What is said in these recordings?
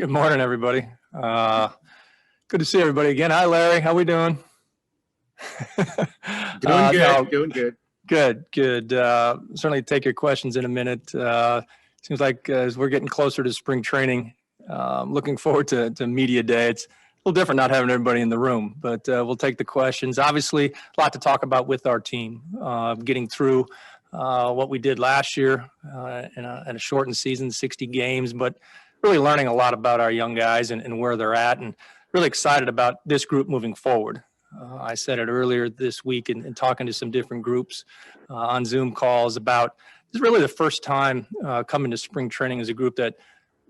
Good morning, everybody. Good to see everybody again. Hi, Larry. How we doing? Doing good. Doing good. Good. Certainly take your questions in a minute. Seems like as we're getting closer to spring training, looking forward to media day. It's a little different not having everybody in the room, but we'll take the questions. Obviously, a lot to talk about with our team, getting through what we did last year in a shortened season, 60 games, but really learning a lot about our young guys and where they're at, and really excited about this group moving forward. I said it earlier this week in talking to some different groups on Zoom calls about this is really the first time coming to spring training as a group that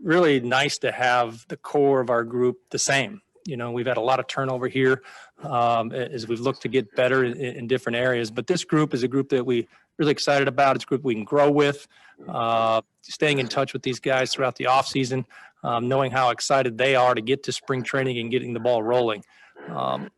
really nice to have the core of our group the same. You know, we've had a lot of turnover here as we've looked to get better in different areas, but this group is a group that we really excited about. It's a group we can grow with, staying in touch with these guys throughout the off season, knowing how excited they are to get to spring training and getting the ball rolling,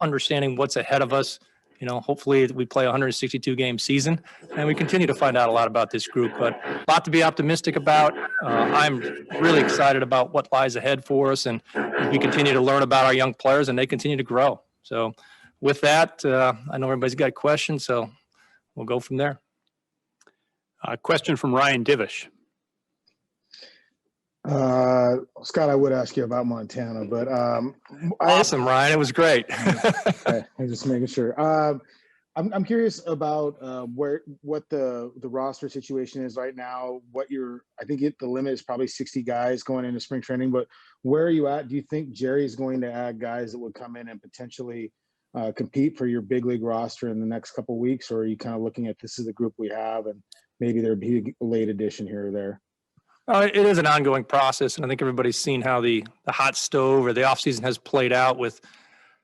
understanding what's ahead of us. You know, hopefully we play a 162 game season and we continue to find out a lot about this group, but a lot to be optimistic about. I'm really excited about what lies ahead for us, and we continue to learn about our young players and they continue to grow. So with that, I know everybody's got questions, so we'll go from there. A question from Ryan Divish. Scott, I would ask you about Montana, but awesome, Ryan. It was great. Okay, I'm just making sure. I'm curious about what the roster situation is right now. I think the limit is probably 60 guys going into spring training, but where are you at? Do you think Jerry's going to add guys that would come in and potentially compete for your big league roster in the next couple of weeks, or are you kind of looking at this is the group we have and maybe there'd be a late addition here or there? It is an ongoing process, and I think everybody's seen how the hot stove or the offseason has played out with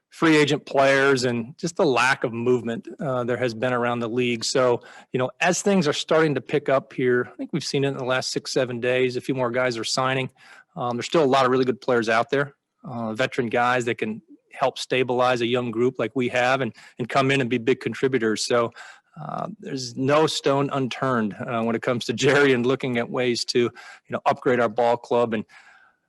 free agent players and just the lack of movement there has been around the league. So, you know, as things are starting to pick up here, I think we've seen it in the last 6-7 days. A few more guys are signing. There's still a lot of really good players out there, veteran guys that can help stabilize a young group like we have and come in and be big contributors. So there's no stone unturned when it comes to Jerry and looking at ways to, upgrade our ball club. And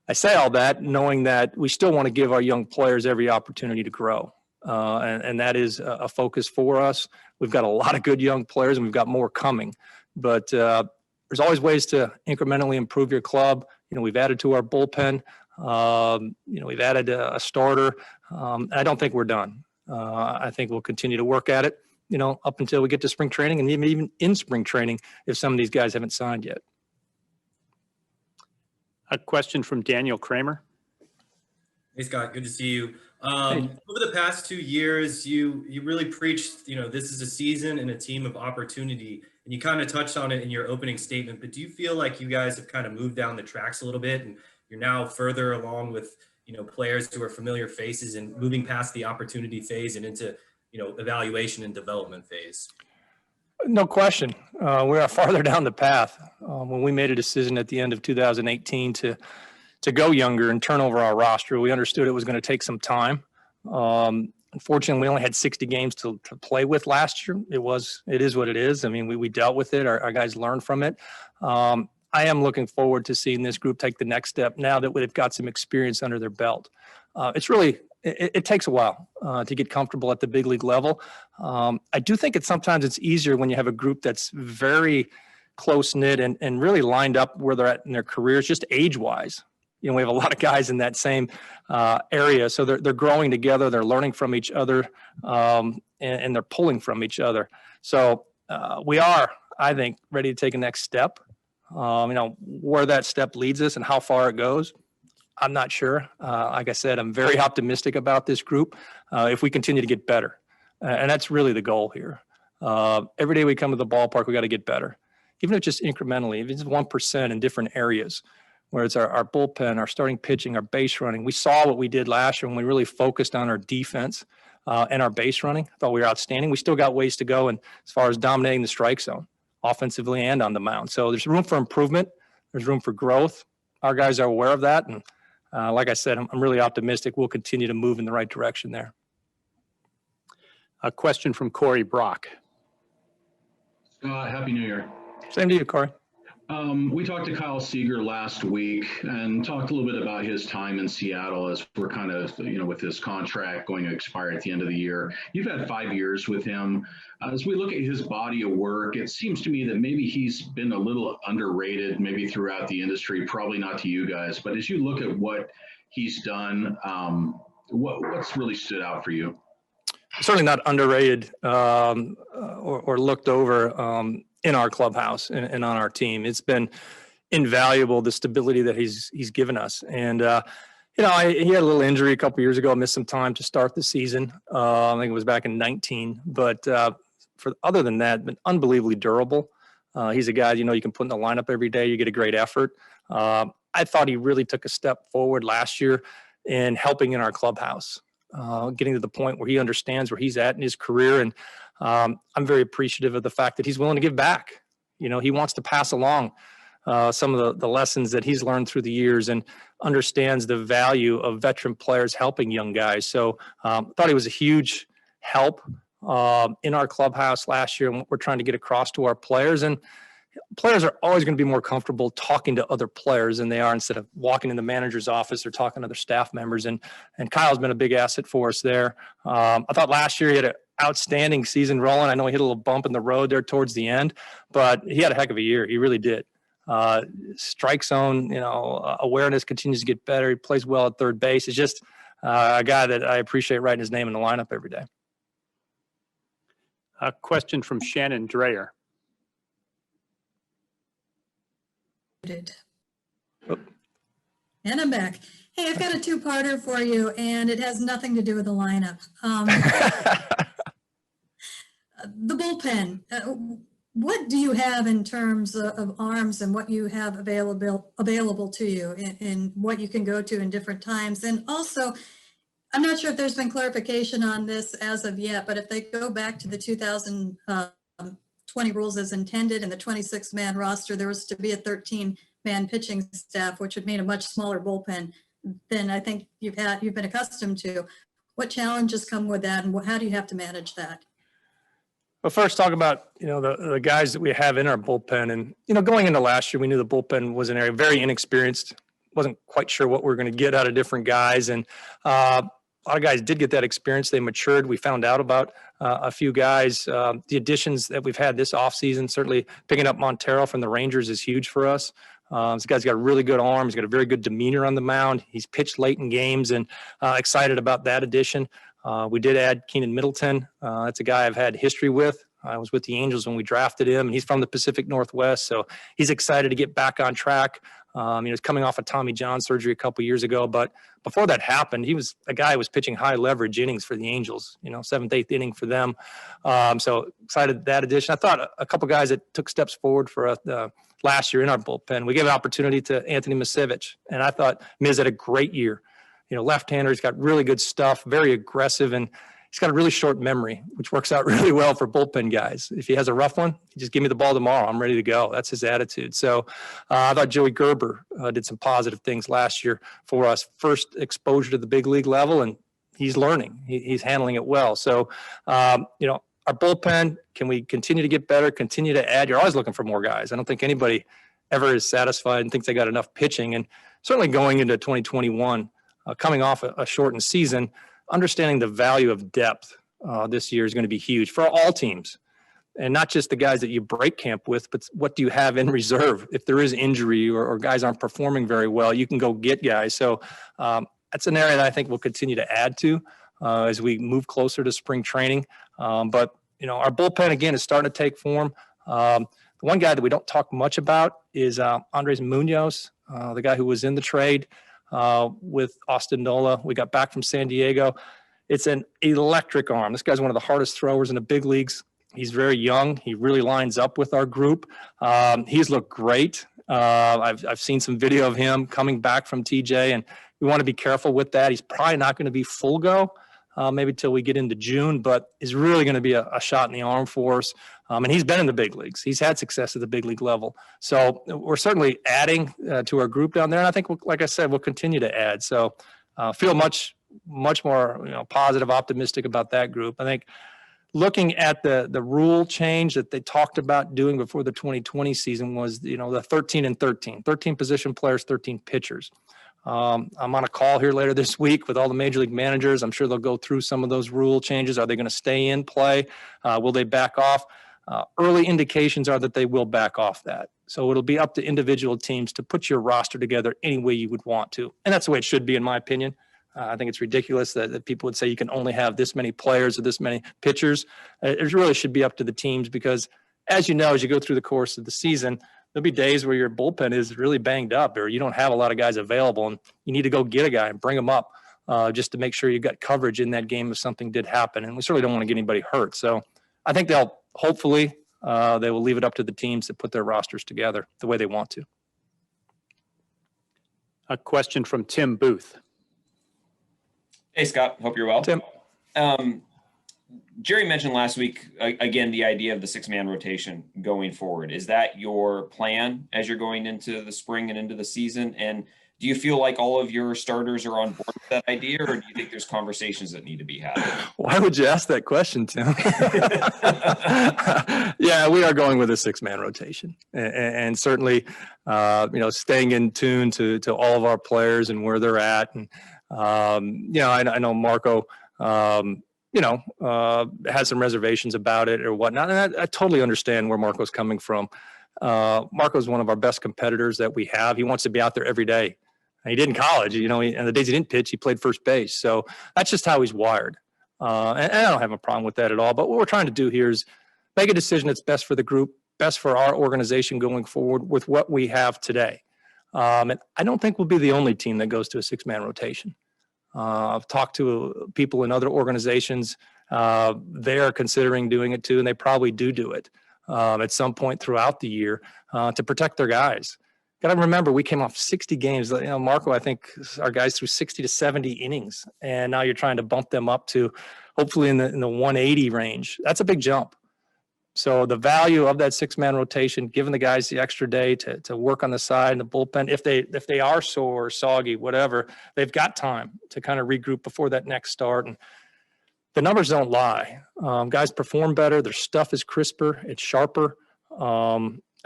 I say all that knowing that we still want to give our young players every opportunity to grow. And that is a focus for us. We've got a lot of good young players and we've got more coming, but there's always ways to incrementally improve your club. You know, we've added to our bullpen. We've added a starter. I don't think we're done. I think we'll continue to work at it, up until we get to spring training, and even in spring training if some of these guys haven't signed yet. A question from Daniel Kramer. Hey, Scott, good to see you. Over the past 2 years, you really preached, this is a season and a team of opportunity, and you kind of touched on it in your opening statement, but do you feel like you guys have kind of moved down the tracks a little bit and you're now further along with, players who are familiar faces and moving past the opportunity phase and into evaluation and development phase? No question. We are farther down the path. When we made a decision at the end of 2018 to go younger and turn over our roster, we understood it was going to take some time. Unfortunately, we only had 60 games to play with last year. It is what it is. I mean, we dealt with it. Our guys learned from it. I am looking forward to seeing this group take the next step now that they've got some experience under their belt. It takes a while to get comfortable at the big league level. I do think sometimes it's easier when you have a group that's very close-knit and really lined up where they're at in their careers, just age-wise. We have a lot of guys in that same area, so they're growing together, they're learning from each other, and they're pulling from each other. So we are, I think, ready to take a next step. Where that step leads us and how far it goes, I'm not sure. Like I said, I'm very optimistic about this group if we continue to get better. And that's really the goal here. Every day we come to the ballpark, we got to get better. Even if just incrementally, if it's 1% in different areas, where it's our bullpen, our starting pitching, our base running. We saw what we did last year when we really focused on our defense and our base running. I thought we were outstanding. We still got ways to go and as far as dominating the strike zone, offensively and on the mound. So there's room for improvement. There's room for growth. Our guys are aware of that. And like I said, I'm really optimistic we'll continue to move in the right direction there. A question from Corey Brock. Happy New Year. Same to you, Corey. We talked to Kyle Seager last week and talked a little bit about his time in Seattle as we're kind of, with his contract going to expire at the end of the year. You've had 5 years with him. As we look at his body of work, it seems to me that maybe he's been a little underrated, maybe throughout the industry, probably not to you guys. But as you look at what he's done, what's really stood out for you? Certainly not underrated or looked over in our clubhouse and on our team. It's been invaluable, the stability that he's given us. And, he had a little injury a couple years ago, missed some time to start the season. I think it was back in 19. But other than that, been unbelievably durable. He's a guy, you can put in the lineup every day. You get a great effort. I thought he really took a step forward last year in helping in our clubhouse. Getting to the point where he understands where he's at in his career. And I'm very appreciative of the fact that he's willing to give back. He wants to pass along some of the lessons that he's learned through the years and understands the value of veteran players helping young guys. So I thought he was a huge help in our clubhouse last year and what we're trying to get across to our players. And players are always going to be more comfortable talking to other players than they are instead of walking in the manager's office or talking to other staff members. And Kyle's been a big asset for us there. I thought last year he had an outstanding season rolling. I know he hit a little bump in the road there towards the end, but he had a heck of a year. He really did. Strike zone, awareness continues to get better. He plays well at third base. It's just a guy that I appreciate writing his name in the lineup every day. A question from Shannon Dreyer. And I'm back. Hey, I've got a two-parter for you, and it has nothing to do with the lineup. The bullpen. What do you have in terms of arms and what you have available to you and what you can go to in different times? And also, I'm not sure if there's been clarification on this as of yet, but if they go back to the 2020 rules as intended and the 26-man roster, there was to be a 13-man pitching staff, which would mean a much smaller bullpen than I think you've been accustomed to. What challenges come with that, and how do you have to manage that? Well, first talk about, the guys that we have in our bullpen. And, going into last year, we knew the bullpen was an area very inexperienced. Wasn't quite sure what we were going to get out of different guys. And a lot of guys did get that experience. They matured. We found out about a few guys. The additions that we've had this offseason, certainly picking up Montero from the Rangers is huge for us. This guy's got a really good arm. He's got a very good demeanor on the mound. He's pitched late in games, and excited about that addition. We did add Keenan Middleton. That's a guy I've had history with. I was with the Angels when we drafted him, and he's from the Pacific Northwest, so he's excited to get back on track. He was coming off a Tommy John surgery a couple years ago, but before that happened, he was a guy who was pitching high leverage innings for the Angels, 7th, 8th inning for them. So excited that addition. I thought a couple guys that took steps forward for us last year in our bullpen. We gave an opportunity to Anthony Misevich, and I thought Miz had a great year. Left-hander, he's got really good stuff, very aggressive, and he's got a really short memory, which works out really well for bullpen guys. If he has a rough one, just give me the ball tomorrow. I'm ready to go. That's his attitude. So I thought Joey Gerber did some positive things last year for us. First exposure to the big league level, and he's learning. He's handling it well. So, our bullpen, can we continue to get better, continue to add? You're always looking for more guys. I don't think anybody ever is satisfied and thinks they got enough pitching. And certainly going into 2021, coming off a shortened season, understanding the value of depth this year is going to be huge for all teams, and not just the guys that you break camp with, but what do you have in reserve? If there is injury or guys aren't performing very well, you can go get guys. So that's an area that I think we'll continue to add to as we move closer to spring training. But our bullpen, again, is starting to take form. The one guy that we don't talk much about is Andres Munoz, the guy who was in the trade with Austin Nola. We got back from San Diego. It's an electric arm. This guy's one of the hardest throwers in the big leagues. He's very young. He really lines up with our group. He's looked great. I've seen some video of him coming back from TJ, and we want to be careful with that. He's probably not going to be full go, maybe till we get into June, but is really going to be a shot in the arm for us. And he's been in the big leagues. He's had success at the big league level. So we're certainly adding to our group down there. And I think, like I said, we'll continue to add. So feel much more positive, optimistic about that group. I think looking at the rule change that they talked about doing before the 2020 season was, the 13 and 13 position players, 13 pitchers. I'm on a call here later this week with all the major league managers. I'm sure they'll go through some of those rule changes. Are they going to stay in play? Will they back off? Early indications are that they will back off that. So it'll be up to individual teams to put your roster together any way you would want to. And that's the way it should be, in my opinion. I think it's ridiculous that people would say you can only have this many players or this many pitchers. It really should be up to the teams because, as you know, as you go through the course of the season, there'll be days where your bullpen is really banged up or you don't have a lot of guys available and you need to go get a guy and bring him up just to make sure you got coverage in that game if something did happen. And we certainly don't want to get anybody hurt. So I think they'll hopefully they will leave it up to the teams to put their rosters together the way they want to. A question from Tim Booth. Hey, Scott. Hope you're well. Tim. Jerry mentioned last week, again, the idea of the 6-man rotation going forward. Is that your plan as you're going into the spring and into the season? And do you feel like all of your starters are on board with that idea, or do you think there's conversations that need to be had? Why would you ask that question, Tim? Yeah, we are going with a 6-man rotation, and certainly, staying in tune to all of our players and where they're at. And I know Marco, has some reservations about it or whatnot, and I totally understand where Marco's coming from. Marco's one of our best competitors that we have. He wants to be out there every day. He did in college, and the days he didn't pitch, he played first base. So that's just how he's wired. And I don't have a problem with that at all. But what we're trying to do here is make a decision that's best for the group, best for our organization going forward with what we have today. And I don't think we'll be the only team that goes to a 6-man rotation. I've talked to people in other organizations. They are considering doing it too, and they probably do it at some point throughout the year to protect their guys. Got to remember, we came off 60 games. Marco, I think our guys threw 60 to 70 innings, and now you're trying to bump them up to hopefully in the 180 range. That's a big jump. So the value of that 6-man rotation, giving the guys the extra day to work on the side and the bullpen, if they are sore or soggy, whatever, they've got time to kind of regroup before that next start. And the numbers don't lie. Guys perform better. Their stuff is crisper. It's sharper.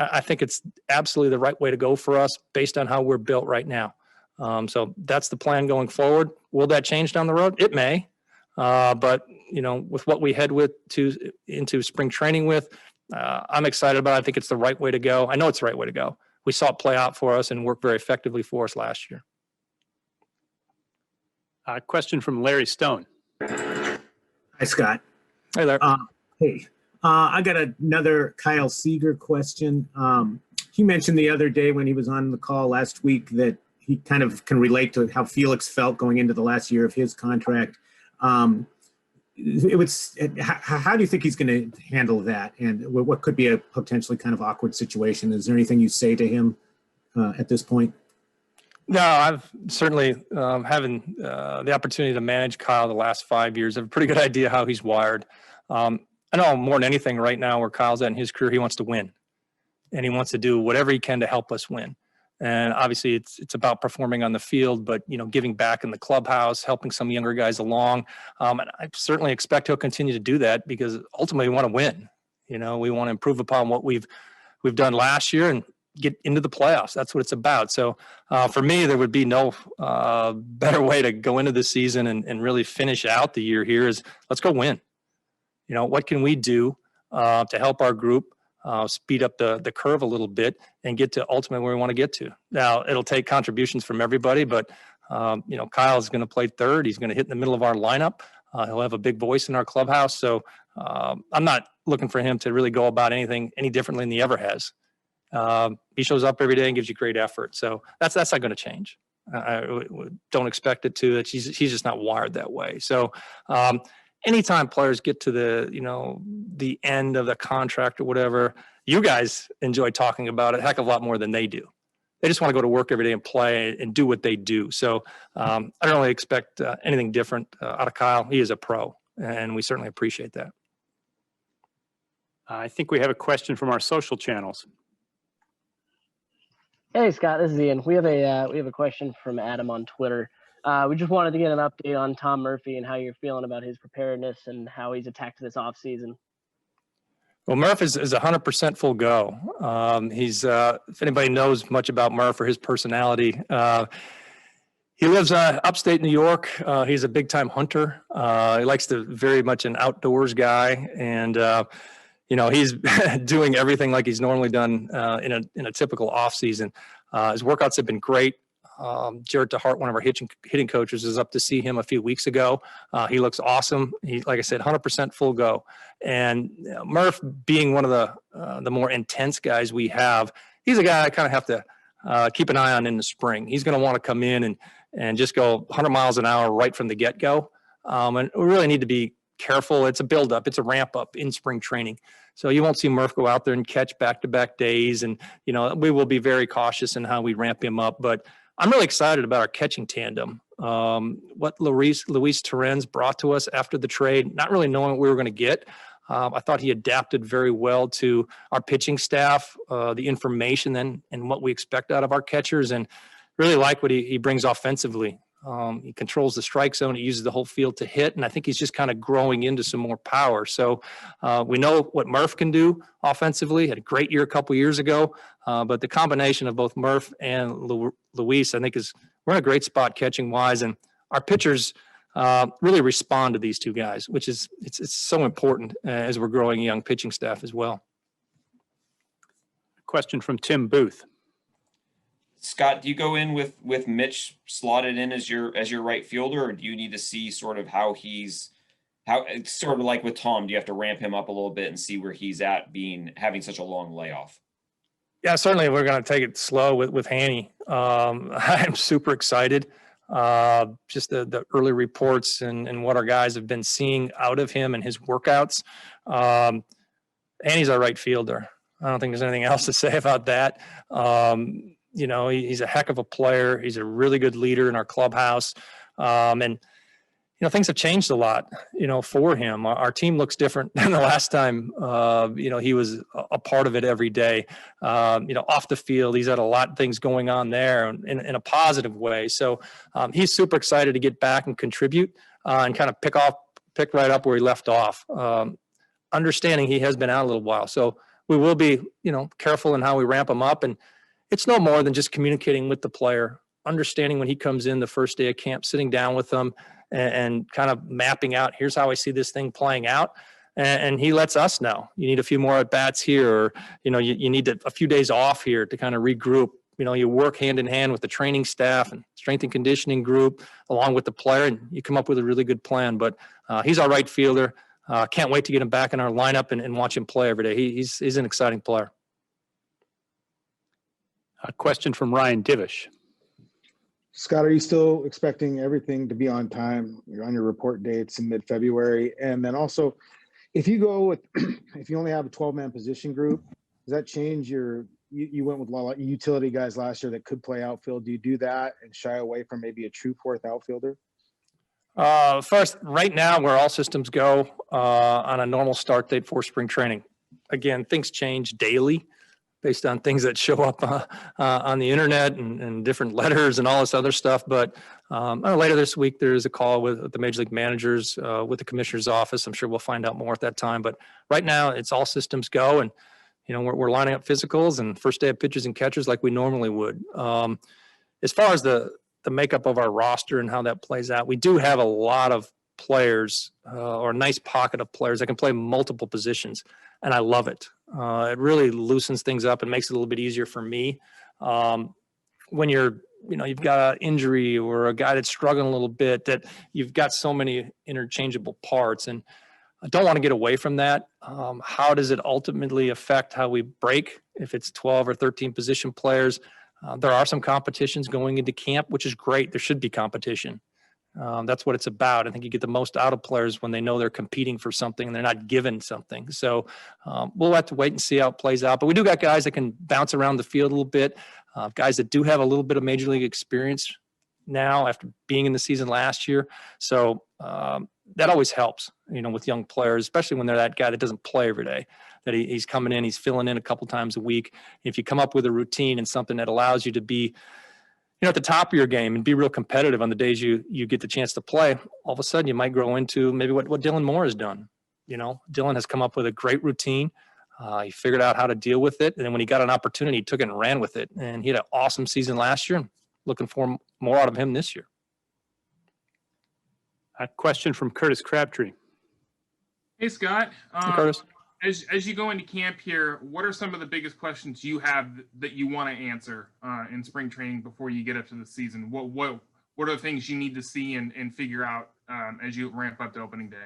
I think it's absolutely the right way to go for us based on how we're built right now. So that's the plan going forward. Will that change down the road? It may. But with what we head into spring training with, I'm excited about it. I think it's the right way to go. I know it's the right way to go. We saw it play out for us and work very effectively for us last year. A question from Larry Stone. Hi, Scott. Hey there. Hey, I got another Kyle Seager question. He mentioned the other day when he was on the call last week that he kind of can relate to how Felix felt going into the last year of his contract. How do you think he's going to handle that, and what could be a potentially kind of awkward situation? Is there anything you say to him at this point? No, I've certainly having the opportunity to manage Kyle the last 5 years. I have a pretty good idea how he's wired. I know more than anything right now where Kyle's at in his career, he wants to win, and he wants to do whatever he can to help us win. And obviously it's about performing on the field, but, giving back in the clubhouse, helping some younger guys along. And I certainly expect he'll continue to do that because ultimately we want to win. We want to improve upon what we've done last year and get into the playoffs. That's what it's about. So for me, there would be no better way to go into the season and really finish out the year here is let's go win. What can we do to help our group speed up the curve a little bit and get to ultimately where we want to get to. Now, it'll take contributions from everybody, but, Kyle's going to play third. He's going to hit in the middle of our lineup. He'll have a big voice in our clubhouse. So I'm not looking for him to really go about anything any differently than he ever has. He shows up every day and gives you great effort. So that's not going to change. I don't expect it to. He's just not wired that way. So anytime players get to the end of the contract or whatever, you guys enjoy talking about it a heck of a lot more than they do. They just want to go to work every day and play and do what they do. So I don't really expect anything different out of Kyle. He is a pro, and we certainly appreciate that. I think we have a question from our social channels. Hey, Scott, this is Ian. We have a question from Adam on Twitter. We just wanted to get an update on Tom Murphy and how you're feeling about his preparedness and how he's attacked this offseason. Well, Murph is 100% full go. He's if anybody knows much about Murph or his personality, he lives upstate New York. He's a big time hunter. He likes to very much an outdoors guy, and he's doing everything like he's normally done in a typical off season. His workouts have been great. Jared DeHart, one of our hitting coaches, was up to see him a few weeks ago. He looks awesome. He, like I said, 100% full go. And Murph, being one of the more intense guys we have, he's a guy I kind of have to keep an eye on in the spring. He's going to want to come in and just go 100 miles an hour right from the get-go. And we really need to be careful. It's a build-up. It's a ramp-up in spring training. So you won't see Murph go out there and catch back-to-back days. And, we will be very cautious in how we ramp him up. But I'm really excited about our catching tandem. What Luis Terrenz brought to us after the trade, not really knowing what we were going to get. I thought he adapted very well to our pitching staff, the information and what we expect out of our catchers, and really like what he brings offensively. He controls the strike zone. He uses the whole field to hit, and I think he's just kind of growing into some more power. So we know what Murph can do offensively. Had a great year a couple years ago, but the combination of both Murph and Luis, I think, we're in a great spot catching wise, and our pitchers really respond to these two guys, which is it's so important as we're growing a young pitching staff as well. Question from Tim Booth. Scott, do you go in with Mitch slotted in as your right fielder, or do you need to see sort of how it's sort of like with Tom? Do you have to ramp him up a little bit and see where he's at having such a long layoff? Yeah, certainly we're going to take it slow with Hanny. I'm super excited. Just the early reports and what our guys have been seeing out of him and his workouts. Hanny's our right fielder. I don't think there's anything else to say about that. He's a heck of a player. He's a really good leader in our clubhouse. And things have changed a lot, for him. Our team looks different than the last time, he was a part of it every day. Off the field, he's had a lot of things going on there in a positive way. So he's super excited to get back and contribute and kind of pick right up where he left off. Understanding he has been out a little while. So we will be, careful in how we ramp him up. And it's no more than just communicating with the player, understanding when he comes in the first day of camp, sitting down with them and kind of mapping out, here's how I see this thing playing out. And he lets us know, you need a few more at bats here, or, you need a few days off here to kind of regroup. You work hand in hand with the training staff and strength and conditioning group along with the player, and you come up with a really good plan. But he's our right fielder. Can't wait to get him back in our lineup and watch him play every day. He's an exciting player. A question from Ryan Divish. Scott, are you still expecting everything to be on time? You're on your report dates in mid-February. And then also, if you only have a 12-man position group, does that change you went with a lot of utility guys last year that could play outfield. Do you do that and shy away from maybe a true fourth outfielder? First, right now, where all systems go on a normal start date for spring training. Again, things change daily based on things that show up on the internet and different letters and all this other stuff. But later this week, there is a call with the major league managers, with the commissioner's office. I'm sure we'll find out more at that time. But right now, it's all systems go. And, we're lining up physicals and first day of pitchers and catchers like we normally would. As far as the makeup of our roster and how that plays out, we do have a lot of players or a nice pocket of players that can play multiple positions. And I love it. It really loosens things up and makes it a little bit easier for me. When you've got an injury or a guy that's struggling a little bit, that you've got so many interchangeable parts, and I don't want to get away from that. How does it ultimately affect how we break if it's 12 or 13 position players? There are some competitions going into camp, which is great. There should be competition. That's what it's about. I think you get the most out of players when they know they're competing for something and they're not given something. So we'll have to wait and see how it plays out. But we do got guys that can bounce around the field a little bit, guys that do have a little bit of major league experience now after being in the season last year. So that always helps, with young players, especially when they're that guy that doesn't play every day, that he's coming in, he's filling in a couple times a week. If you come up with a routine and something that allows you to be at the top of your game and be real competitive on the days you get the chance to play, all of a sudden you might grow into maybe what Dylan Moore has done. Dylan has come up with a great routine. He figured out how to deal with it. And then when he got an opportunity, he took it and ran with it. And he had an awesome season last year. Looking for more out of him this year. A question from Curtis Crabtree. Hey, Scott. Hey, Curtis. As you go into camp here, what are some of the biggest questions you have that you want to answer in spring training before you get up to the season? What are the things you need to see and figure out as you ramp up to opening day?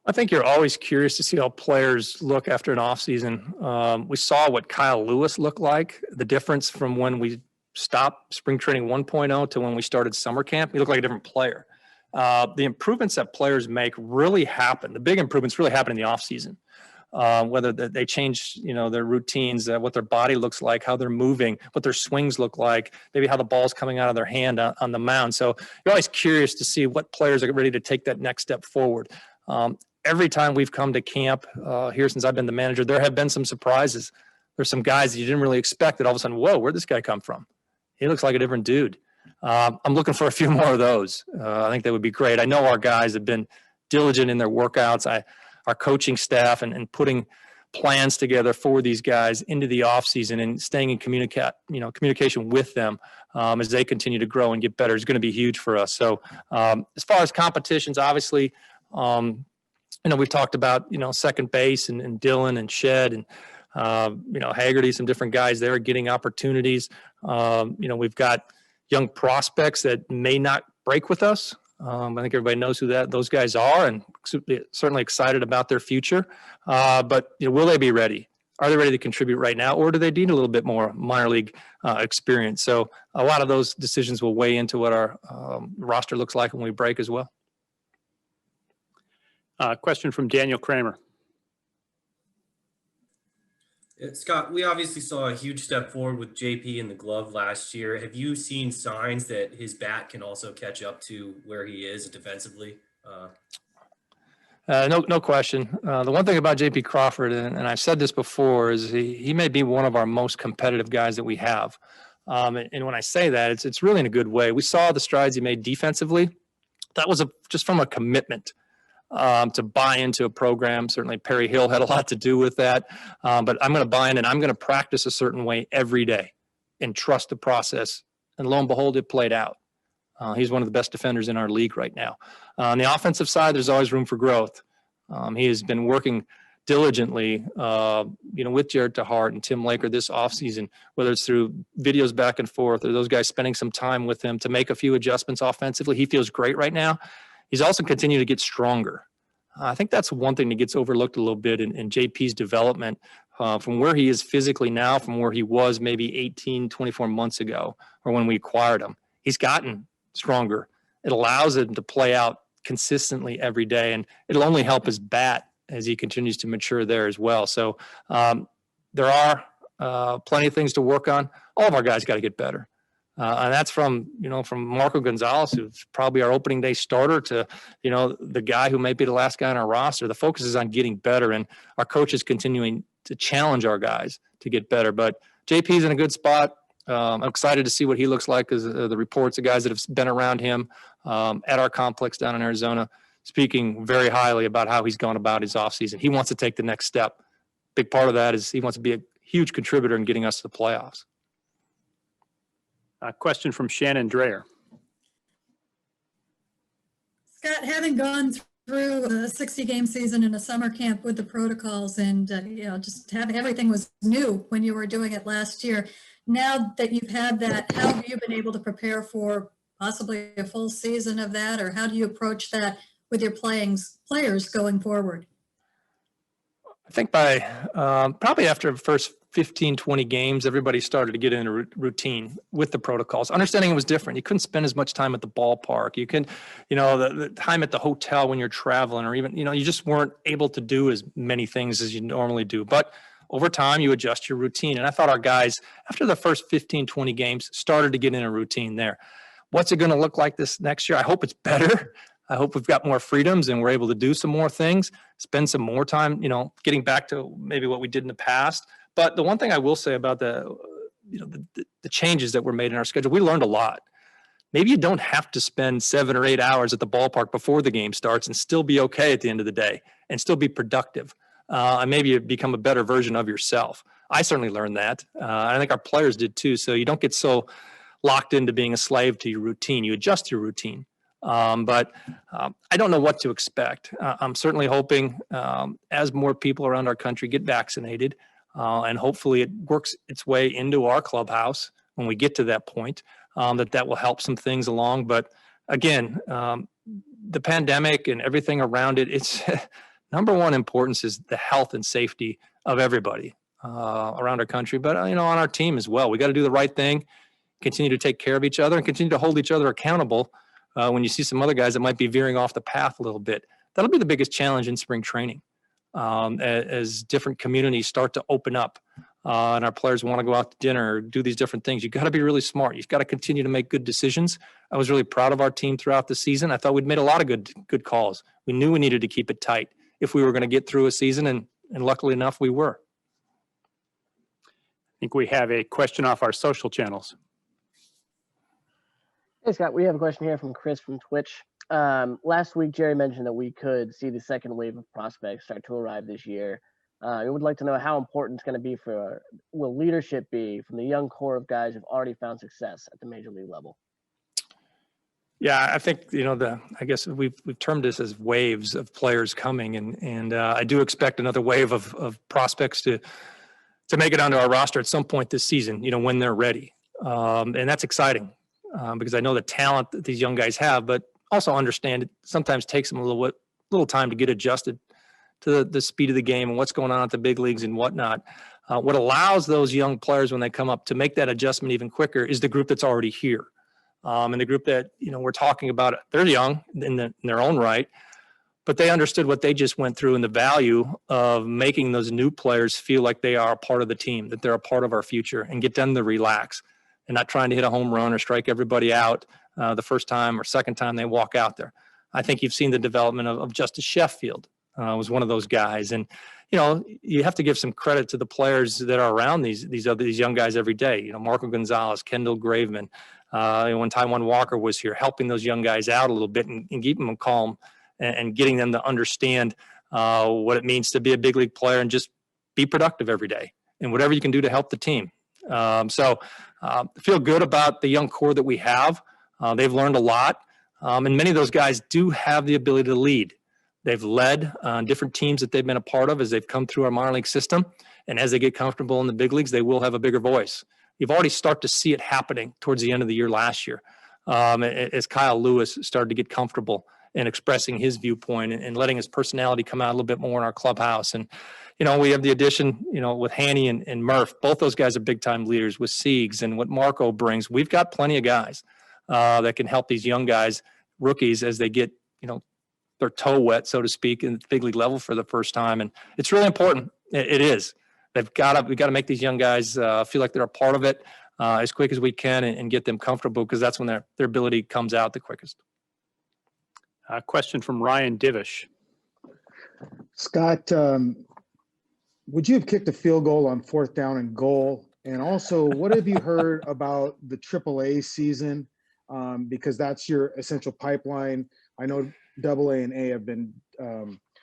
I think you're always curious to see how players look after an offseason. We saw what Kyle Lewis looked like, the difference from when we stopped spring training 1.0 to when we started summer camp. He looked like a different player. The improvements that players make really happen. The big improvements really happen in the offseason. Whether they change, their routines, what their body looks like, how they're moving, what their swings look like, maybe how the ball's coming out of their hand on the mound. So you're always curious to see what players are ready to take that next step forward. Every time we've come to camp here since I've been the manager, there have been some surprises. There's some guys that you didn't really expect that all of a sudden, whoa, where'd this guy come from? He looks like a different dude. I'm looking for a few more of those. I think that would be great. I know our guys have been diligent in their workouts. Our coaching staff and putting plans together for these guys into the offseason and staying in communication with them as they continue to grow and get better is going to be huge for us. So as far as competitions, obviously, we've talked about, second base and Dylan and Shed and, Haggerty, some different guys there getting opportunities. We've got young prospects that may not break with us. I think everybody knows who those guys are and certainly excited about their future. But will they be ready? Are they ready to contribute right now, or do they need a little bit more minor league experience? So a lot of those decisions will weigh into what our roster looks like when we break as well. Question from Daniel Kramer. Scott, we obviously saw a huge step forward with JP in the glove last year. Have you seen signs that his bat can also catch up to where he is defensively? No question. The one thing about JP Crawford, and I've said this before, is he may be one of our most competitive guys that we have. And when I say that, it's really in a good way. We saw the strides he made defensively. That was just from a commitment to buy into a program. Certainly Perry Hill had a lot to do with that. But I'm going to buy in and I'm going to practice a certain way every day and trust the process. And lo and behold, it played out. He's one of the best defenders in our league right now. On the offensive side, there's always room for growth. He has been working diligently, with Jared TeHart and Tim Laker this offseason, whether it's through videos back and forth or those guys spending some time with him to make a few adjustments offensively. He feels great right now. He's also continued to get stronger. I think that's one thing that gets overlooked a little bit in JP's development from where he is physically now, from where he was maybe 18, 24 months ago, or when we acquired him. He's gotten stronger. It allows him to play out consistently every day, and it'll only help his bat as he continues to mature there as well. So there are plenty of things to work on. All of our guys got to get better. And that's from Marco Gonzalez, who's probably our opening day starter, to, the guy who might be the last guy on our roster. The focus is on getting better, and our coach is continuing to challenge our guys to get better. But JP's in a good spot. I'm excited to see what he looks like, as the reports of guys that have been around him at our complex down in Arizona, speaking very highly about how he's gone about his offseason. He wants to take the next step. Big part of that is he wants to be a huge contributor in getting us to the playoffs. A question from Shannon Dreyer. Scott, having gone through a 60-game season in a summer camp with the protocols and, just everything was new when you were doing it last year. Now that you've had that, how have you been able to prepare for possibly a full season of that, or how do you approach that with your players going forward? I think by probably after the first 15, 20 games, everybody started to get in a routine with the protocols. Understanding it was different. You couldn't spend as much time at the ballpark. You can, the time at the hotel when you're traveling, or even, you just weren't able to do as many things as you normally do. But over time, you adjust your routine. And I thought our guys, after the first 15, 20 games, started to get in a routine there. What's it going to look like this next year? I hope it's better. I hope we've got more freedoms and we're able to do some more things, spend some more time, getting back to maybe what we did in the past. But the one thing I will say about the the changes that were made in our schedule. We learned a lot. Maybe you don't have to spend 7 or 8 hours at the ballpark before the game starts and still be okay at the end of the day and still be productive. And maybe you become a better version of yourself. I certainly learned that. I think our players did too. So you don't get so locked into being a slave to your routine. You adjust your routine. But I don't know what to expect. I'm certainly hoping as more people around our country get vaccinated, and hopefully it works its way into our clubhouse when we get to that point, that will help some things along. But again, the pandemic and everything around it, it's number one importance is the health and safety of everybody around our country, but on our team as well. We got to do the right thing, continue to take care of each other, and continue to hold each other accountable when you see some other guys that might be veering off the path a little bit. That'll be the biggest challenge in spring training as different communities start to open up and our players want to go out to dinner or do these different things. You've got to be really smart. You've got to continue to make good decisions. I was really proud of our team throughout the season. I thought we'd made a lot of good calls. We knew we needed to keep it tight if we were going to get through a season, and luckily enough, we were. I think we have a question off our social channels. Hey, Scott, we have a question here from Chris from Twitch. Last week, Jerry mentioned that we could see the second wave of prospects start to arrive this year. We would like to know how important it's going to be will leadership be from the young core of guys who've already found success at the major league level? Yeah, I think, I guess we've termed this as waves of players coming, and I do expect another wave of prospects to make it onto our roster at some point this season, when they're ready. And that's exciting because I know the talent that these young guys have, but also understand it sometimes takes them a little time to get adjusted to the speed of the game and what's going on at the big leagues and whatnot. What allows those young players when they come up to make that adjustment even quicker is the group that's already here. And the group that, we're talking about, they're young in their own right, but they understood what they just went through and the value of making those new players feel like they are a part of the team, that they're a part of our future, and get them to relax and not trying to hit a home run or strike everybody out the first time or second time they walk out there. I think you've seen the development of Justice Sheffield was one of those guys. And, you have to give some credit to the players that are around these young guys every day. Marco Gonzalez, Kendall Graveman, when Taijuan Walker was here, helping those young guys out a little bit and keeping them calm and getting them to understand what it means to be a big league player and just be productive every day and whatever you can do to help the team. So feel good about the young core that we have. They've learned a lot. And many of those guys do have the ability to lead. They've led different teams that they've been a part of as they've come through our minor league system. And as they get comfortable in the big leagues, they will have a bigger voice. You've already started to see it happening towards the end of the year last year as Kyle Lewis started to get comfortable in expressing his viewpoint and letting his personality come out a little bit more in our clubhouse. And, we have the addition, with Hanny and Murph. Both those guys are big-time leaders with Siegs and what Marco brings. We've got plenty of guys that can help these young guys, rookies, as they get, their toe wet, so to speak, in the big league level for the first time. And it's really important. It is. We've got to make these young guys feel like they're a part of it as quick as we can and get them comfortable, because that's when their ability comes out the quickest. A question from Ryan Divish. Scott, would you have kicked a field goal on 4th down and goal? And also, what have you heard about the AAA season? Because that's your essential pipeline. I know AA and A have been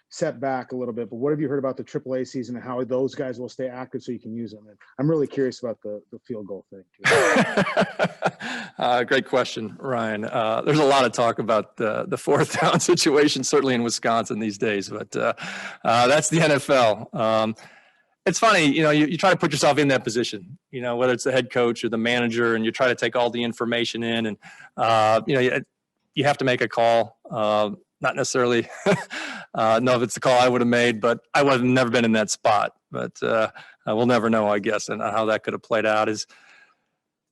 set back a little bit, but what have you heard about the AAA season and how those guys will stay active so you can use them? And I'm really curious about the field goal thing too. Great question, Ryan. There's a lot of talk about the 4th down situation, certainly in Wisconsin these days, but that's the NFL. It's funny, you try to put yourself in that position, whether it's the head coach or the manager, and you try to take all the information in, and, you have to make a call. Not necessarily know if it's the call I would have made, but I would have never been in that spot. But we'll never know, I guess, and how that could have played out. Is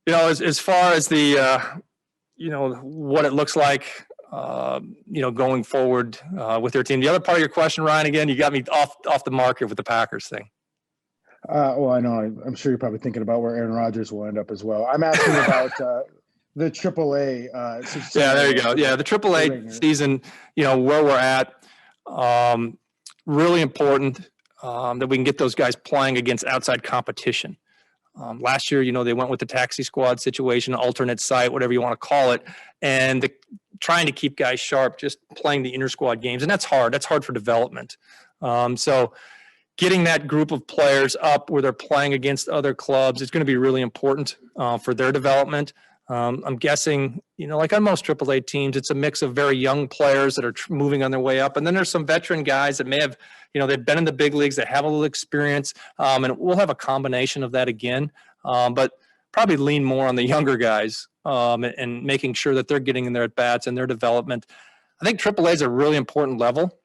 as far as the what it looks like, going forward with their team. The other part of your question, Ryan, again, you got me off the mark here with the Packers thing. Well, I know. I'm sure you're probably thinking about where Aaron Rodgers will end up as well. I'm asking about the AAA. Yeah, there you go. Yeah, the AAA season, where we're at, really important that we can get those guys playing against outside competition. Last year, they went with the taxi squad situation, alternate site, whatever you want to call it, and trying to keep guys sharp, just playing the inter squad games. And that's hard. That's hard for development. So getting that group of players up where they're playing against other clubs is going to be really important for their development. I'm guessing, like on most AAA teams, it's a mix of very young players that are moving on their way up. And then there's some veteran guys that may have, they've been in the big leagues, they have a little experience, and we'll have a combination of that again. But probably lean more on the younger guys and making sure that they're getting in their at-bats and their development. I think AAA is a really important level.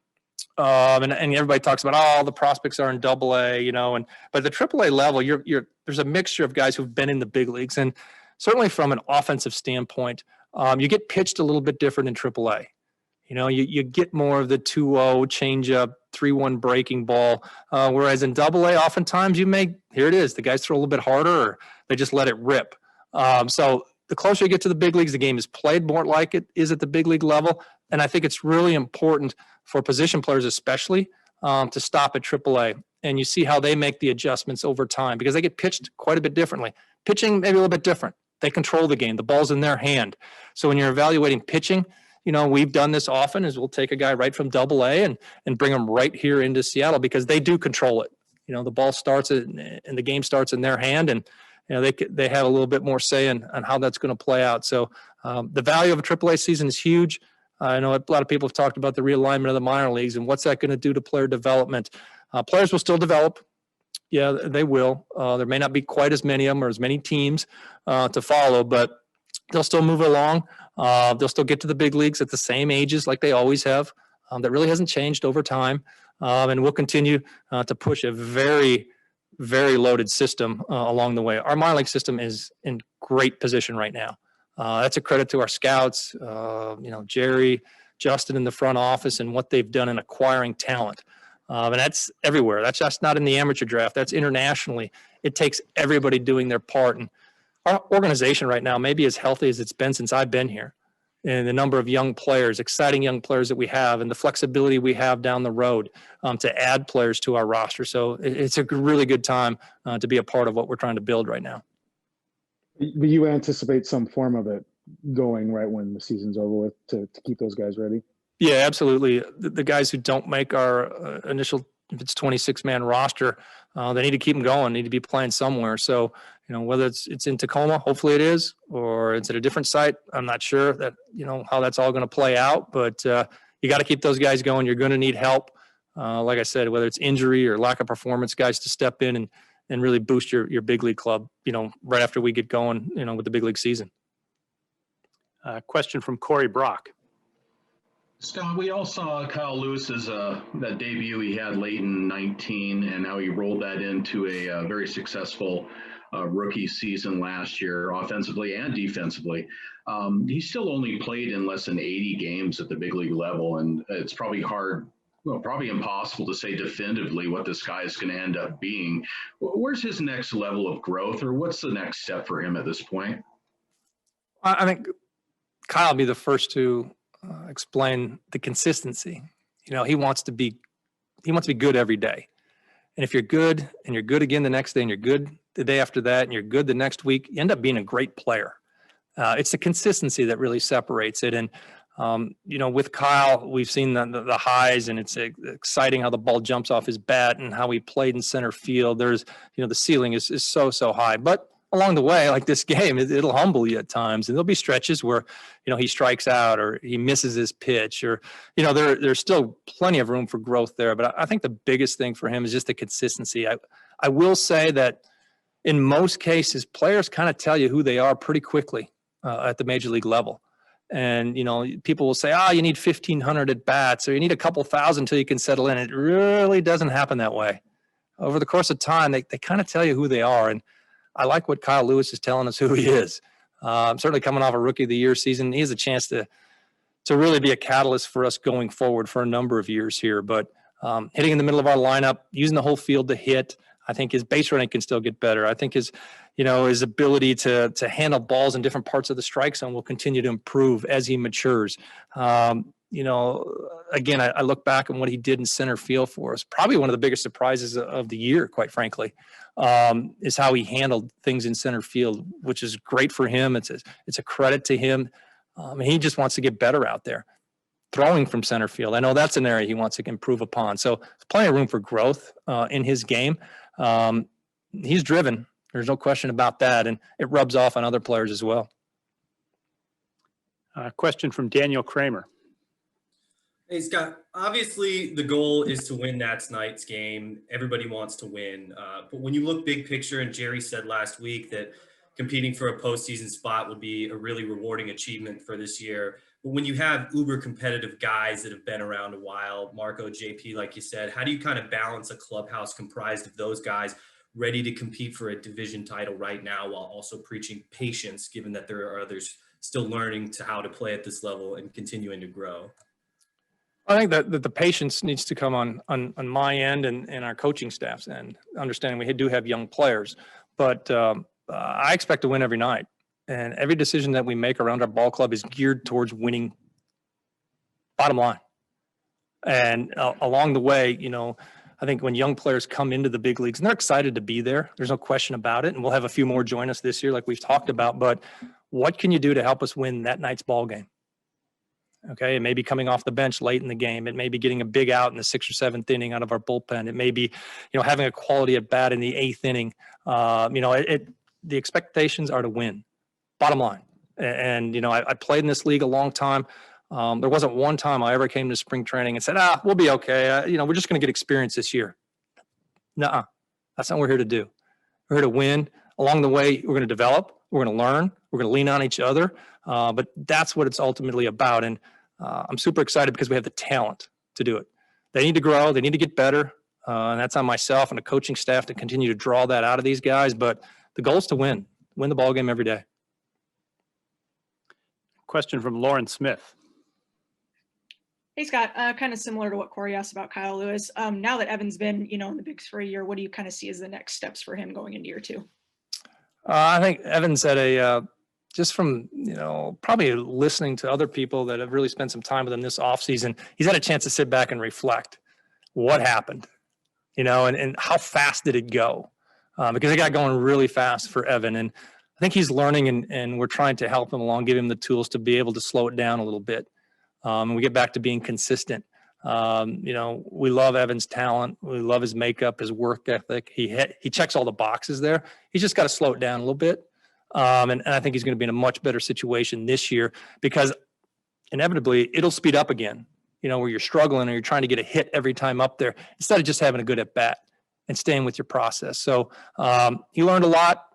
And everybody talks about, all the prospects are in AA, but the AAA level, there's a mixture of guys who've been in the big leagues. And certainly from an offensive standpoint, you get pitched a little bit different in AAA. You get more of the 2-0 changeup, 3-1 breaking ball, whereas in AA, oftentimes here it is, the guys throw a little bit harder or they just let it rip. So the closer you get to the big leagues, the game is played more like it is at the big league level. And I think it's really important for position players especially to stop at AAA. And you see how they make the adjustments over time because they get pitched quite a bit differently. Pitching maybe a little bit different. They control the game. The ball's in their hand. So when you're evaluating pitching, we've done this often is we'll take a guy right from AA and bring him right here into Seattle because they do control it. The ball starts and the game starts in their hand and they have a little bit more say on how that's going to play out. So the value of a AAA season is huge. I know a lot of people have talked about the realignment of the minor leagues and what's that going to do to player development. Players will still develop. Yeah, they will. There may not be quite as many of them or as many teams to follow, but they'll still move along. They'll still get to the big leagues at the same ages like they always have. That really hasn't changed over time. And we'll continue to push a very, very loaded system along the way. Our minor league system is in great position right now. That's a credit to our scouts, Jerry, Justin in the front office and what they've done in acquiring talent. And that's everywhere. That's just not in the amateur draft. That's internationally. It takes everybody doing their part. And our organization right now may be as healthy as it's been since I've been here. And the number of young players, exciting young players that we have, and the flexibility we have down the road to add players to our roster. So it's a really good time to be a part of what we're trying to build right now. But you anticipate some form of it going right when the season's over with to keep those guys ready? Yeah, absolutely. The guys who don't make our initial, if it's 26-man roster, they need to keep them going, need to be playing somewhere. So, whether it's in Tacoma, hopefully it is, or it's at a different site, I'm not sure that, how that's all going to play out. But you got to keep those guys going. You're going to need help. Like I said, whether it's injury or lack of performance, guys to step in and really boost your big league club, right after we get going, with the big league season. Question from Corey Brock. Scott, we all saw Kyle Lewis's that debut he had late in 19 and how he rolled that into a very successful rookie season last year, offensively and defensively. He still only played in less than 80 games at the big league level, and it's probably probably impossible to say definitively what this guy is going to end up being. Where's his next level of growth, or what's the next step for him at this point? I think Kyle will be the first to explain the consistency. He wants to be good every day. And if you're good and you're good again the next day and you're good the day after that and you're good the next week, you end up being a great player. It's the consistency that really separates it. And, with Kyle, we've seen the highs, and it's exciting how the ball jumps off his bat and how he played in center field. There's, the ceiling is so high. But along the way, like this game, it'll humble you at times. And there'll be stretches where, he strikes out or he misses his pitch or, there's still plenty of room for growth there. But I think the biggest thing for him is just the consistency. I will say that in most cases, players kind of tell you who they are pretty quickly at the major league level. And, people will say, you need 1,500 at bats or you need a couple thousand until you can settle in. It really doesn't happen that way. Over the course of time, they kind of tell you who they are. And I like what Kyle Lewis is telling us who he is. Certainly coming off a Rookie of the Year season, he has a chance to really be a catalyst for us going forward for a number of years here. But hitting in the middle of our lineup, using the whole field to hit, I think his base running can still get better. I think his ability to handle balls in different parts of the strike zone will continue to improve as he matures. Again, I look back on what he did in center field for us, probably one of the biggest surprises of the year, quite frankly. is how he handled things in center field, which is great for him. It's a credit to him. He just wants to get better out there. Throwing from center field, I know that's an area he wants to improve upon. So there's plenty of room for growth in his game. He's driven. There's no question about that, and it rubs off on other players as well. Question from Daniel Kramer. Hey, Scott, obviously the goal is to win Nats night's game. Everybody wants to win. But when you look big picture, and Jerry said last week that competing for a postseason spot would be a really rewarding achievement for this year. But when you have uber competitive guys that have been around a while, Marco, JP, like you said, how do you kind of balance a clubhouse comprised of those guys ready to compete for a division title right now while also preaching patience, given that there are others still learning to how to play at this level and continuing to grow? I think that the patience needs to come on my end and our coaching staff's end, understanding we do have young players, but I expect to win every night. And every decision that we make around our ball club is geared towards winning, bottom line. And along the way, you know, I think when young players come into the big leagues and they're excited to be there, there's no question about it. And we'll have a few more join us this year, like we've talked about. But what can you do to help us win that night's ball game? Okay, it may be coming off the bench late in the game. It may be getting a big out in the 6th or 7th inning out of our bullpen. It may be, you know, having a quality at bat in the 8th inning. You know, the expectations are to win, bottom line. And you know, I played in this league a long time. There wasn't one time I ever came to spring training and said, we'll be okay. You know, we're just going to get experience this year. Nuh-uh. That's not what we're here to do. We're here to win. Along the way, we're going to develop. We're going to learn. We're going to lean on each other. But that's what it's ultimately about. And I'm super excited because we have the talent to do it. They need to grow. They need to get better. And that's on myself and the coaching staff to continue to draw that out of these guys. But the goal is to win the ball game every day. Question from Lauren Smith. Hey, Scott, kind of similar to what Corey asked about Kyle Lewis. Now that Evan's been, you know, in the bigs for a year, what do you kind of see as the next steps for him going into year 2? I think Evan's at just from, you know, probably listening to other people that have really spent some time with him this offseason, he's had a chance to sit back and reflect what happened, you know, and how fast did it go? Because it got going really fast for Evan. And I think he's learning and we're trying to help him along, give him the tools to be able to slow it down a little bit. And we get back to being consistent. You know, we love Evan's talent. We love his makeup, his work ethic. He checks all the boxes there. He's just got to slow it down a little bit. And I think he's going to be in a much better situation this year because inevitably it'll speed up again, you know, where you're struggling or you're trying to get a hit every time up there instead of just having a good at bat and staying with your process. So he learned a lot.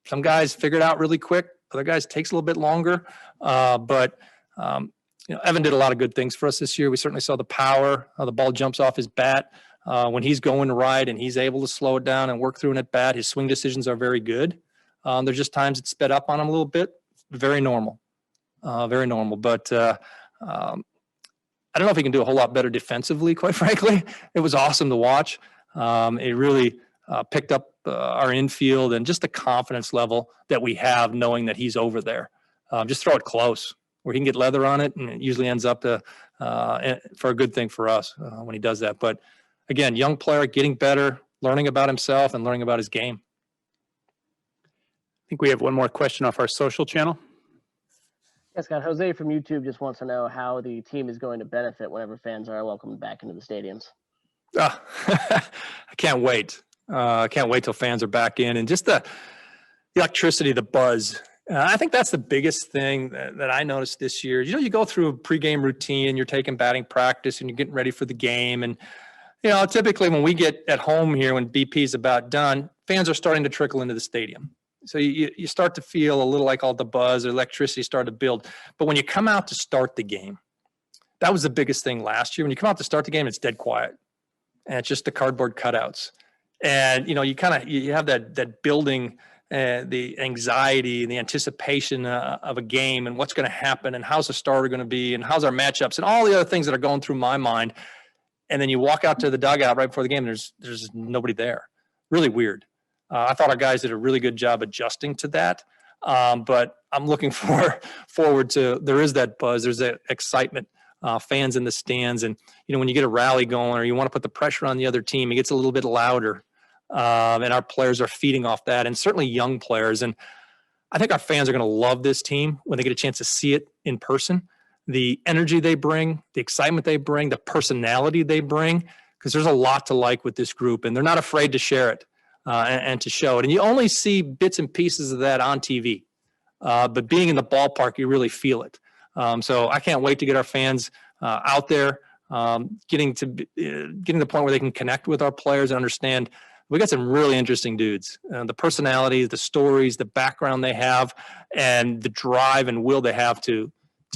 Some guys figured it out really quick. Other guys takes a little bit longer. But you know, Evan did a lot of good things for us this year. We certainly saw the power, how the ball jumps off his bat when he's going right and he's able to slow it down and work through an at bat. His swing decisions are very good. There's just times it's sped up on him a little bit. Very normal, very normal. But I don't know if he can do a whole lot better defensively, quite frankly. It was awesome to watch. It really picked up our infield and just the confidence level that we have knowing that he's over there. Just throw it close where he can get leather on it, and it usually ends up for a good thing for us when he does that. But again, young player, getting better, learning about himself and learning about his game. I think we have one more question off our social channel. Yes, Scott. Jose from YouTube just wants to know how the team is going to benefit whenever fans are welcomed back into the stadiums. I can't wait. I can't wait till fans are back in and just the electricity, the buzz. I think that's the biggest thing that I noticed this year. You know, you go through a pregame routine, you're taking batting practice and you're getting ready for the game. And, you know, typically when we get at home here, when BP is about done, fans are starting to trickle into the stadium. So you start to feel a little like all the buzz or electricity start to build. But when you come out to start the game, that was the biggest thing last year. When you come out to start the game, it's dead quiet. And it's just the cardboard cutouts. And, you know, you have that building the anxiety and the anticipation of a game and what's going to happen and how's the starter going to be and how's our matchups and all the other things that are going through my mind. And then you walk out to the dugout right before the game, and there's nobody there. Really weird. I thought our guys did a really good job adjusting to that. But I'm looking forward to, there is that buzz, there's that excitement, fans in the stands. And, you know, when you get a rally going or you want to put the pressure on the other team, it gets a little bit louder. And our players are feeding off that, and certainly young players. And I think our fans are going to love this team when they get a chance to see it in person. The energy they bring, the excitement they bring, the personality they bring, because there's a lot to like with this group, and they're not afraid to share it and to show it. And you only see bits and pieces of that on TV, but being in the ballpark, you really feel it. So I can't wait to get our fans out there, getting to the point where they can connect with our players and understand we got some really interesting dudes. The personalities, the stories, the background they have, and the drive and will they have to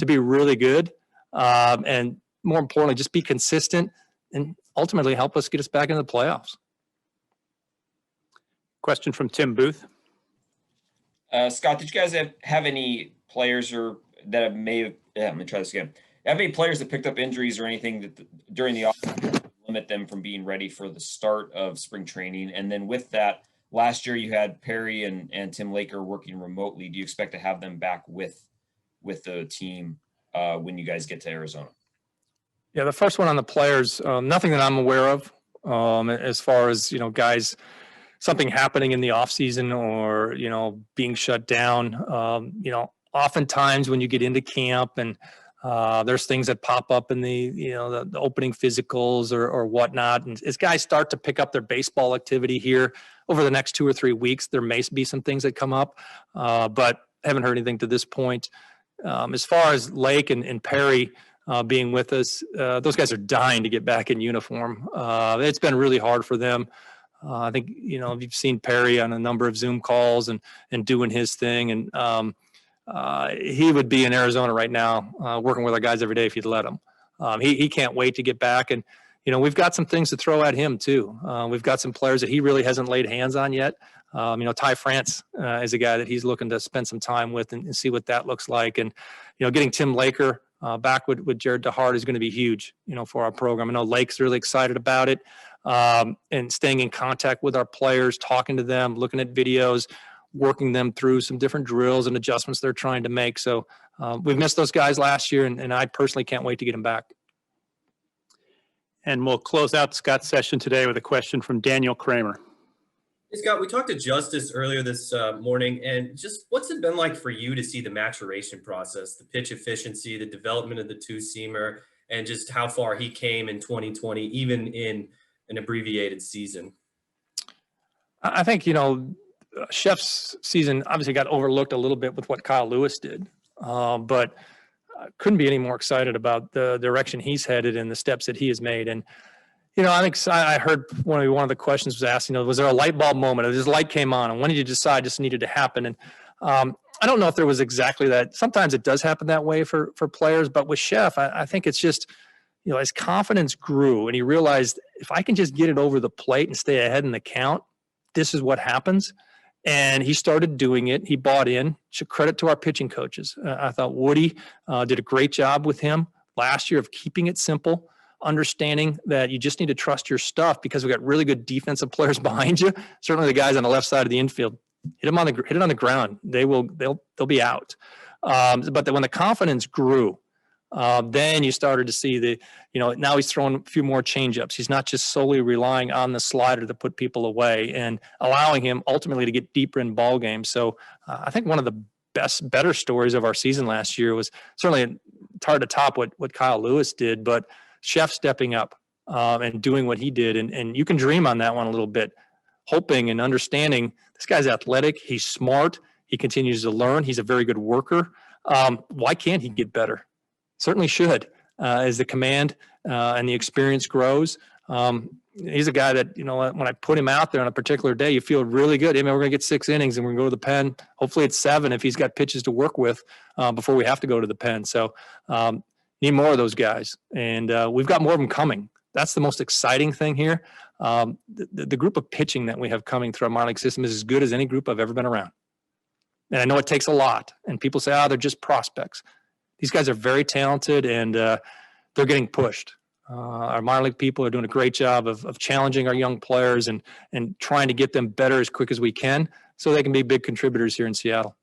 be really good. And more importantly, just be consistent and ultimately help us get us back into the playoffs. Question from Tim Booth. Scott, did you guys have any players let me try this again. Have any players that picked up injuries or anything that during the offseason limit them from being ready for the start of spring training? And then with that, last year you had Perry and Tim Laker working remotely. Do you expect to have them back with the team when you guys get to Arizona? Yeah, the first one on the players, nothing that I'm aware of as far as, guys, something happening in the offseason or, being shut down. Oftentimes when you get into camp and there's things that pop up in the opening physicals or whatnot. And as guys start to pick up their baseball activity here over the next 2 or 3 weeks, there may be some things that come up, but haven't heard anything to this point. As far as Lake and Perry being with us, those guys are dying to get back in uniform. It's been really hard for them. I think, you've seen Perry on a number of Zoom calls and doing his thing. And he would be in Arizona right now working with our guys every day if you'd let him. He can't wait to get back. And, we've got some things to throw at him too. We've got some players that he really hasn't laid hands on yet. Ty France is a guy that he's looking to spend some time with and see what that looks like. And, getting Tim Laker back with Jared DeHart is going to be huge, for our program. I know Lake's really excited about it, and staying in contact with our players, talking to them, looking at videos, working them through some different drills and adjustments they're trying to make. So we've missed those guys last year, and I personally can't wait to get them back. And we'll close out Scott's session today with a question from Daniel Kramer. Hey, Scott, we talked to Justice earlier this morning, and just what's it been like for you to see the maturation process, the pitch efficiency, the development of the two-seamer, and just how far he came in 2020, even in an abbreviated season? I think, Chef's season obviously got overlooked a little bit with what Kyle Lewis did, but I couldn't be any more excited about the direction he's headed and the steps that he has made. And, I think I heard one of the questions was asked, was there a light bulb moment? This light came on, and when did you decide this needed to happen? And I don't know if there was exactly that. Sometimes it does happen that way for players, but with Chef, I think it's just, his confidence grew and he realized if I can just get it over the plate and stay ahead in the count, this is what happens. And he started doing it. He bought in. Credit to our pitching coaches. I thought Woody did a great job with him last year of keeping it simple, understanding that you just need to trust your stuff because we got really good defensive players behind you. Certainly the guys on the left side of the infield, hit it on the ground. They'll be out. But when the confidence grew, then you started to see now he's throwing a few more changeups. He's not just solely relying on the slider to put people away and allowing him ultimately to get deeper in ball games. So I think one of the better stories of our season last year was certainly it's hard to top what Kyle Lewis did, but Chef stepping up and doing what he did. And you can dream on that one a little bit, hoping and understanding this guy's athletic. He's smart. He continues to learn. He's a very good worker. Why can't he get better? Certainly should, as the command and the experience grows. He's a guy that, when I put him out there on a particular day, you feel really good. We're going to get 6 innings and we're going to go to the pen. Hopefully it's 7 if he's got pitches to work with before we have to go to the pen. So need more of those guys. And we've got more of them coming. That's the most exciting thing here. The group of pitching that we have coming through our minor league system is as good as any group I've ever been around. And I know it takes a lot. And people say, they're just prospects. These guys are very talented, and they're getting pushed. Our minor league people are doing a great job of challenging our young players and trying to get them better as quick as we can so they can be big contributors here in Seattle.